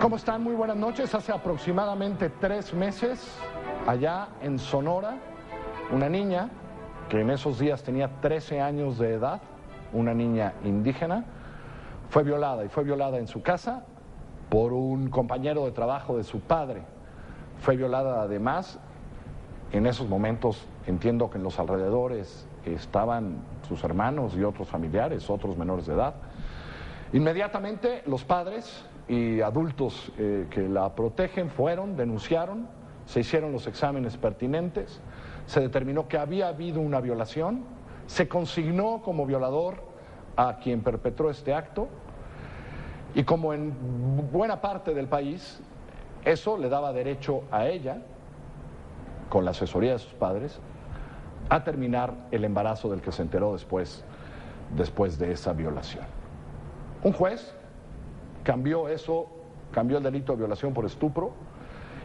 ¿Cómo están? Muy buenas noches. Hace aproximadamente 3 meses, allá en Sonora, una niña que en esos días tenía 13 años de edad, una niña indígena, fue violada, y fue violada en su casa por un compañero de trabajo de su padre. Fue violada además, en esos momentos entiendo que en los alrededores estaban sus hermanos y otros familiares, otros menores de edad. Inmediatamente los padres y adultos que la protegen fueron, denunciaron, se hicieron los exámenes pertinentes, se determinó que había habido una violación, se consignó como violador a quien perpetró este acto, y como en buena parte del país, eso le daba derecho a ella, con la asesoría de sus padres, a terminar el embarazo del que se enteró después de esa violación. Un juez cambió eso, cambió el delito de violación por estupro,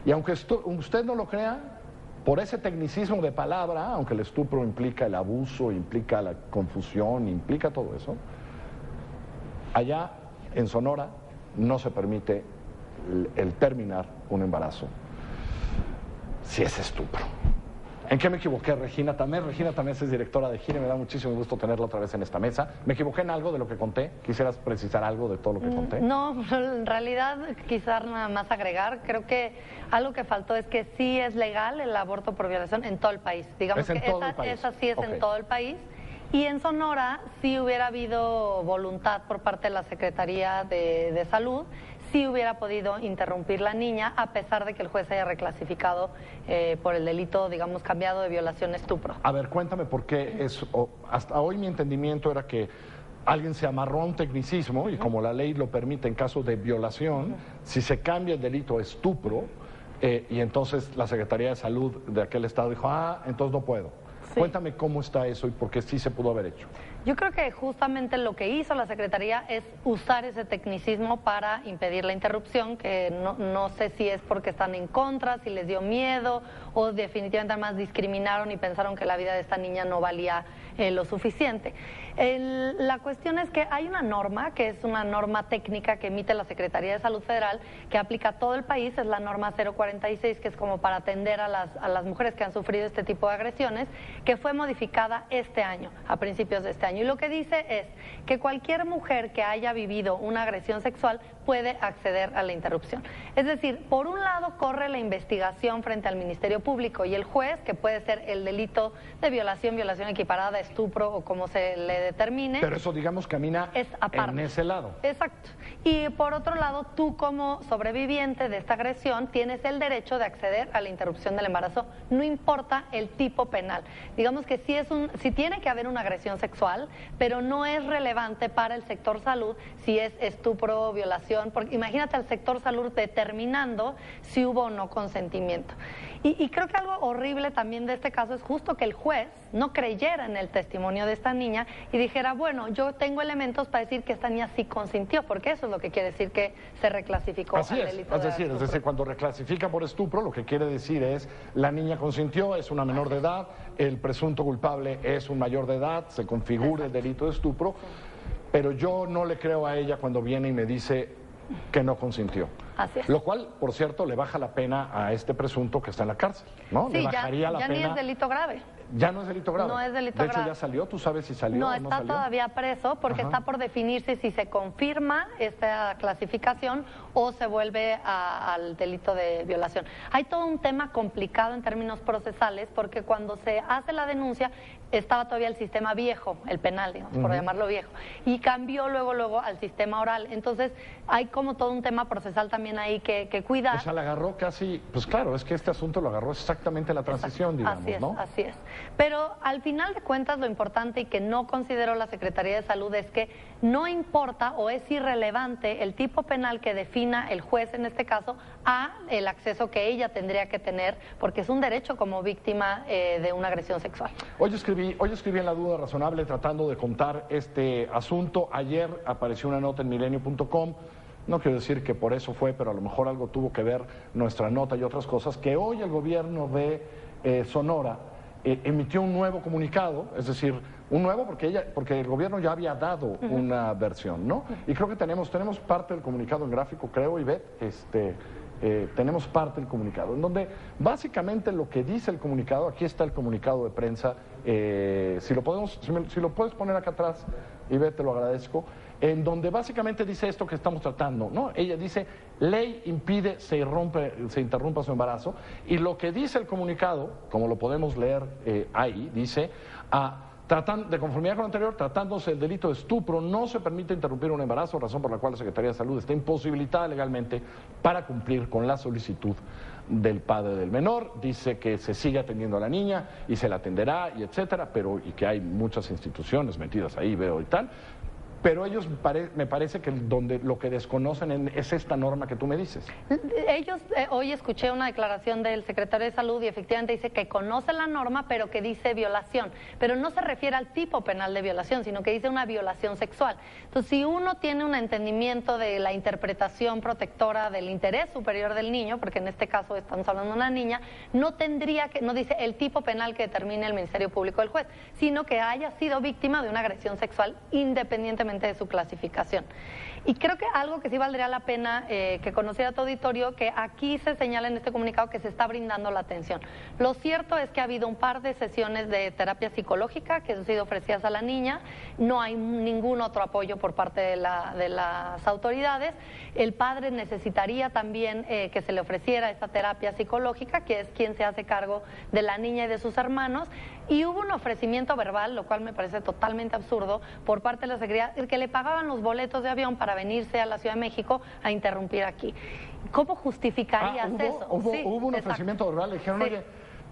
y aunque usted no lo crea, por ese tecnicismo de palabra, aunque el estupro implica el abuso, implica la confusión, implica todo eso, allá en Sonora no se permite el terminar un embarazo si es estupro. ¿En qué me equivoqué, Regina Tamés? Regina Tamés es directora de Gine, me da muchísimo gusto tenerla otra vez en esta mesa. ¿Me equivoqué en algo de lo que conté? ¿Quisieras precisar algo de todo lo que conté? No, en realidad quizás nada más agregar, creo que algo que faltó es que sí es legal el aborto por violación en todo el país. Digamos que esa sí es en todo el país. Y en Sonora sí hubiera habido voluntad por parte de la Secretaría de Salud, sí hubiera podido interrumpir la niña, a pesar de que el juez haya reclasificado por el delito, digamos, cambiado de violación estupro. A ver, cuéntame por qué hasta hoy mi entendimiento era que alguien se amarró a un tecnicismo, y como la ley lo permite en caso de violación, si se cambia el delito a estupro, y entonces la Secretaría de Salud de aquel estado dijo, entonces no puedo. Sí. Cuéntame cómo está eso y por qué sí se pudo haber hecho. Yo creo que justamente lo que hizo la Secretaría es usar ese tecnicismo para impedir la interrupción, que no sé si es porque están en contra, si les dio miedo o definitivamente además discriminaron y pensaron que la vida de esta niña no valía lo suficiente. La cuestión es que hay una norma, que es una norma técnica que emite la Secretaría de Salud Federal, que aplica a todo el país, es la norma 046, que es como para atender a las mujeres que han sufrido este tipo de agresiones, que fue modificada este año, a principios de este año. Y lo que dice es que cualquier mujer que haya vivido una agresión sexual puede acceder a la interrupción. Es decir, por un lado corre la investigación frente al Ministerio Público y el juez, que puede ser el delito de violación equiparada, estupro o como se le determine. Pero eso, digamos, camina en ese lado. Exacto. Y por otro lado, tú como sobreviviente de esta agresión tienes el derecho de acceder a la interrupción del embarazo, no importa el tipo penal. Digamos que sí tiene que haber una agresión sexual, pero no es relevante para el sector salud si es estupro o violación, porque imagínate al sector salud determinando si hubo o no consentimiento. Y creo que algo horrible también de este caso es justo que el juez no creyera en el testimonio de esta niña y dijera, bueno, yo tengo elementos para decir que esta niña sí consintió, porque eso es lo que quiere decir que se reclasificó al delito de estupro. Es decir, cuando reclasifica por estupro, lo que quiere decir es, la niña consintió, es una menor de edad, el presunto culpable es un mayor de edad, se configura el delito de estupro, pero yo no le creo a ella cuando viene y me dice que no consintió. Así es. Lo cual, por cierto, le baja la pena a este presunto que está en la cárcel, ¿no? Sí, le bajaría la pena. Ni es delito grave. Ya no es delito grave. No es delito grave. De hecho, ya salió. ¿Tú sabes si salió no o no está salió? Todavía preso porque está por definirse si se confirma esta clasificación o se vuelve al delito de violación. Hay todo un tema complicado en términos procesales porque cuando se hace la denuncia estaba todavía el sistema viejo, el penal, digamos, por llamarlo viejo, y cambió luego al sistema oral. Entonces hay como todo un tema procesal también ahí que cuidar. O sea, la agarró casi, pues claro, es que este asunto lo agarró exactamente la transición, digamos, así es, ¿no? Así es. Pero al final de cuentas lo importante y que no consideró la Secretaría de Salud es que no importa o es irrelevante el tipo penal que defina el juez en este caso a el acceso que ella tendría que tener, porque es un derecho como víctima de una agresión sexual. Hoy escribí en La Duda Razonable tratando de contar este asunto. Ayer apareció una nota en milenio.com. No quiero decir que por eso fue, pero a lo mejor algo tuvo que ver nuestra nota y otras cosas, que hoy el gobierno de Sonora emitió un nuevo comunicado, es decir, un nuevo, porque el gobierno ya había dado una versión, ¿no? Y creo que tenemos parte del comunicado en gráfico, creo, Ivette, tenemos parte del comunicado, en donde básicamente lo que dice el comunicado, aquí está el comunicado de prensa, si lo puedes poner acá atrás, Ivette, te lo agradezco, en donde básicamente dice esto que estamos tratando, ¿no? Ella dice, ley impide se interrumpa su embarazo, y lo que dice el comunicado, como lo podemos leer ahí, dice, de conformidad con lo anterior, tratándose del delito de estupro, no se permite interrumpir un embarazo, razón por la cual la Secretaría de Salud está imposibilitada legalmente para cumplir con la solicitud del padre del menor. Dice que se sigue atendiendo a la niña y se la atenderá, y etcétera, y que hay muchas instituciones metidas ahí, veo y tal. Pero ellos me parece que lo que desconocen es esta norma que tú me dices. Ellos, hoy escuché una declaración del secretario de Salud y efectivamente dice que conoce la norma, pero que dice violación. Pero no se refiere al tipo penal de violación, sino que dice una violación sexual. Entonces, si uno tiene un entendimiento de la interpretación protectora del interés superior del niño, porque en este caso estamos hablando de una niña, no dice el tipo penal que determine el Ministerio Público del juez, sino que haya sido víctima de una agresión sexual independientemente de su clasificación. Y creo que algo que sí valdría la pena que conociera tu auditorio, que aquí se señala en este comunicado que se está brindando la atención. Lo cierto es que ha habido un par de sesiones de terapia psicológica que han sido ofrecidas a la niña, no hay ningún otro apoyo por parte de las autoridades. El padre necesitaría también que se le ofreciera esta terapia psicológica, que es quien se hace cargo de la niña y de sus hermanos, y hubo un ofrecimiento verbal, lo cual me parece totalmente absurdo, por parte de la Secretaría, que le pagaban los boletos de avión para venirse a la Ciudad de México a interrumpir aquí. ¿Cómo justificarías eso? Hubo un ofrecimiento verbal, le dijeron, oye,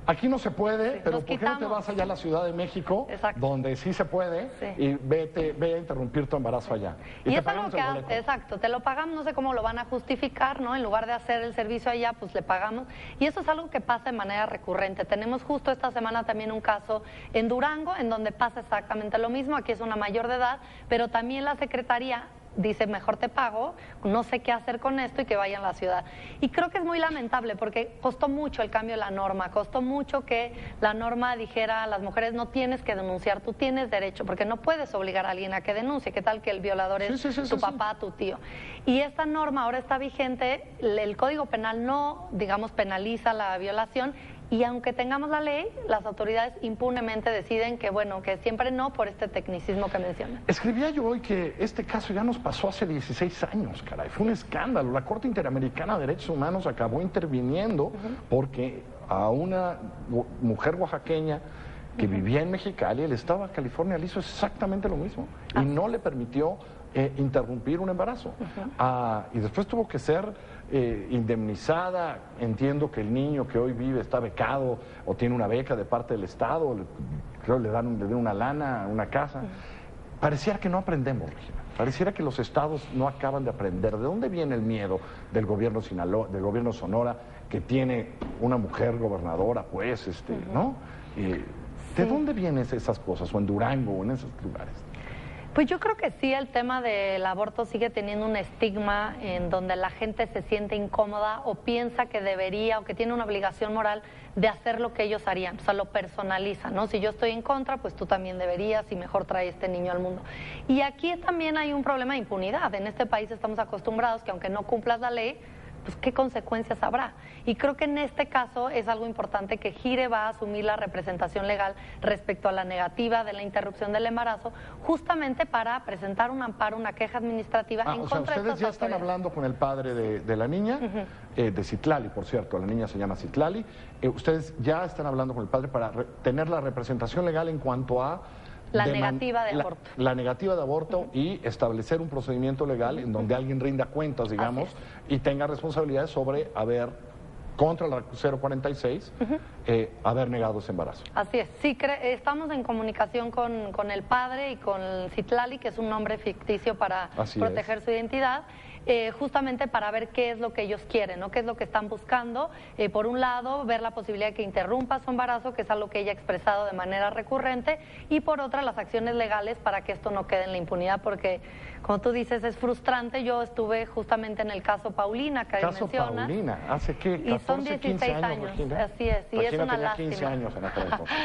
aquí no se puede, pero ¿por qué no te vas allá a la Ciudad de México, donde sí se puede, y ve a interrumpir tu embarazo allá? Y es algo que, exacto, te lo pagamos, no sé cómo lo van a justificar, ¿no? En lugar de hacer el servicio allá, pues le pagamos. Y eso es algo que pasa de manera recurrente. Tenemos justo esta semana también un caso en Durango, en donde pasa exactamente lo mismo. Aquí es una mayor de edad, pero también la Secretaría dice, mejor te pago, no sé qué hacer con esto y que vayan a la ciudad. Y creo que es muy lamentable porque costó mucho el cambio de la norma, costó mucho que la norma dijera a las mujeres, no tienes que denunciar, tú tienes derecho, porque no puedes obligar a alguien a que denuncie, qué tal que el violador es tu papá, tu tío. Y esta norma ahora está vigente, el Código Penal no, digamos, penaliza la violación. Y aunque tengamos la ley, las autoridades impunemente deciden que, bueno, que siempre no por este tecnicismo que mencionas. Escribía yo hoy que este caso ya nos pasó hace 16 años, caray. Fue un escándalo. La Corte Interamericana de Derechos Humanos acabó interviniendo porque a una mujer oaxaqueña que vivía en Mexicali, el Estado de California le hizo exactamente lo mismo y no le permitió interrumpir un embarazo. Y después tuvo que ser indemnizada. Entiendo que el niño que hoy vive está becado o tiene una beca de parte del Estado, creo le dan una lana, una casa. Pareciera que no aprendemos, Regina. Pareciera que los estados no acaban de aprender. ¿De dónde viene el miedo del gobierno Sinaloa, del gobierno Sonora, que tiene una mujer gobernadora, pues, ¿no? ¿De dónde vienen esas cosas? O en Durango, o en esos lugares. Pues yo creo que sí, el tema del aborto sigue teniendo un estigma en donde la gente se siente incómoda o piensa que debería o que tiene una obligación moral de hacer lo que ellos harían, o sea, lo personalizan, ¿no? Si yo estoy en contra, pues tú también deberías y mejor trae este niño al mundo. Y aquí también hay un problema de impunidad. En este país estamos acostumbrados que aunque no cumplas la ley, pues qué consecuencias habrá. Y creo que en este caso es algo importante que Gire va a asumir la representación legal respecto a la negativa de la interrupción del embarazo, justamente para presentar un amparo, una queja administrativa en contra de estas autoridades. Ustedes ya están hablando con el padre de la niña, de Citlali, por cierto, la niña se llama Citlali. Ustedes ya están hablando con el padre para tener la representación legal en cuanto a la negativa de aborto. La negativa de aborto y establecer un procedimiento legal en donde alguien rinda cuentas, digamos, y tenga responsabilidades sobre haber, contra la 046, haber negado ese embarazo. Así es. Sí, estamos en comunicación con el padre y con Citlali, que es un nombre ficticio para proteger su identidad. justamente para ver qué es lo que ellos quieren, ¿no? Qué es lo que están buscando. Por un lado, ver la posibilidad de que interrumpa su embarazo, que es algo que ella ha expresado de manera recurrente, y por otra, las acciones legales para que esto no quede en la impunidad, porque, como tú dices, es frustrante. Yo estuve justamente en el caso Paulina, que Caso mencionas. Paulina, ¿hace qué? 14, Y son 16 15 años, Regina? así es, y Regina es una tenía lástima. 15 años en aquel entonces.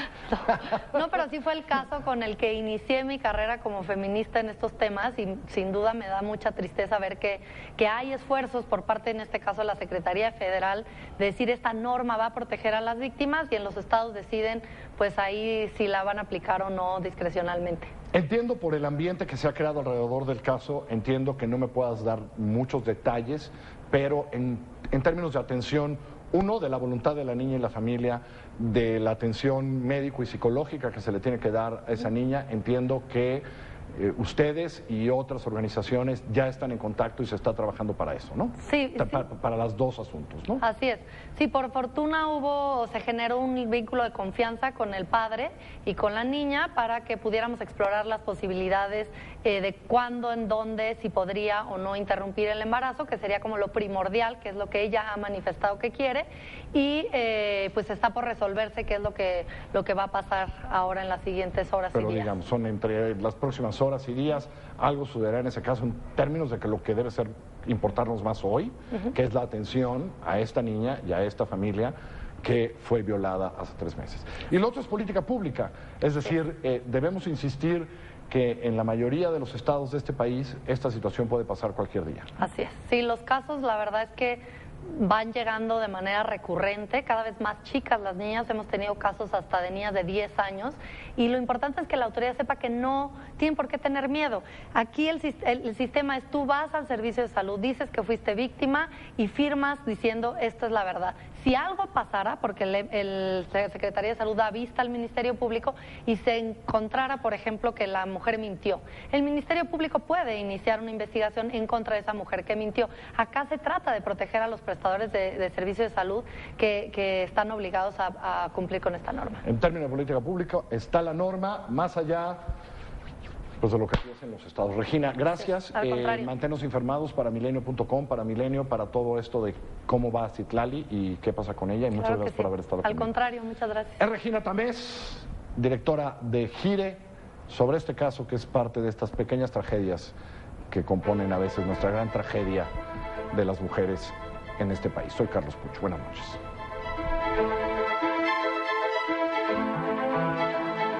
No, pero sí fue el caso con el que inicié mi carrera como feminista en estos temas, y sin duda me da mucha tristeza ver que hay esfuerzos por parte, en este caso, de la Secretaría Federal, de decir esta norma va a proteger a las víctimas, y en los estados deciden, pues ahí si la van a aplicar o no discrecionalmente. Entiendo por el ambiente que se ha creado alrededor del caso, entiendo que no me puedas dar muchos detalles, pero en términos de atención, uno, de la voluntad de la niña y la familia, de la atención médico y psicológica que se le tiene que dar a esa niña, entiendo que ustedes y otras organizaciones ya están en contacto y se está trabajando para eso, ¿no? Sí, para los dos asuntos, ¿no? Así es. Sí, por fortuna se generó un vínculo de confianza con el padre y con la niña para que pudiéramos explorar las posibilidades de cuándo, en dónde, si podría o no interrumpir el embarazo, que sería como lo primordial, que es lo que ella ha manifestado que quiere, y pues está por resolverse qué es lo que va a pasar ahora en las siguientes horas Pero y días. digamos, son entre las próximas horas y días, algo sucederá en ese caso en términos de que lo que debe ser importarnos más hoy, que es la atención a esta niña y a esta familia que fue violada hace 3 meses. Y lo otro es política pública, es decir, debemos insistir que en la mayoría de los estados de este país esta situación puede pasar cualquier día. Así es. Sí, los casos, la verdad es que van llegando de manera recurrente, cada vez más chicas las niñas, hemos tenido casos hasta de niñas de 10 años, y lo importante es que la autoridad sepa que no tienen por qué tener miedo. Aquí el sistema es: tú vas al servicio de salud, dices que fuiste víctima y firmas diciendo esto es la verdad. Si algo pasara, porque el Secretaría de Salud da vista al Ministerio Público y se encontrara, por ejemplo, que la mujer mintió, el Ministerio Público puede iniciar una investigación en contra de esa mujer que mintió. Acá se trata de proteger a los prestadores de servicios de salud que están obligados a cumplir con esta norma. En términos de política pública está la norma, más allá pues, de lo que hacen los estados. Regina, gracias. Sí, al contrario. Manténnos informados para milenio.com, para Milenio, para todo esto de cómo va Citlali y qué pasa con ella. Y muchas gracias por haber estado aquí. Al contrario, muchas gracias. Es Regina Tamés, directora de Gire, sobre este caso que es parte de estas pequeñas tragedias que componen a veces nuestra gran tragedia de las mujeres en este país. Soy Carlos Puch. Buenas noches.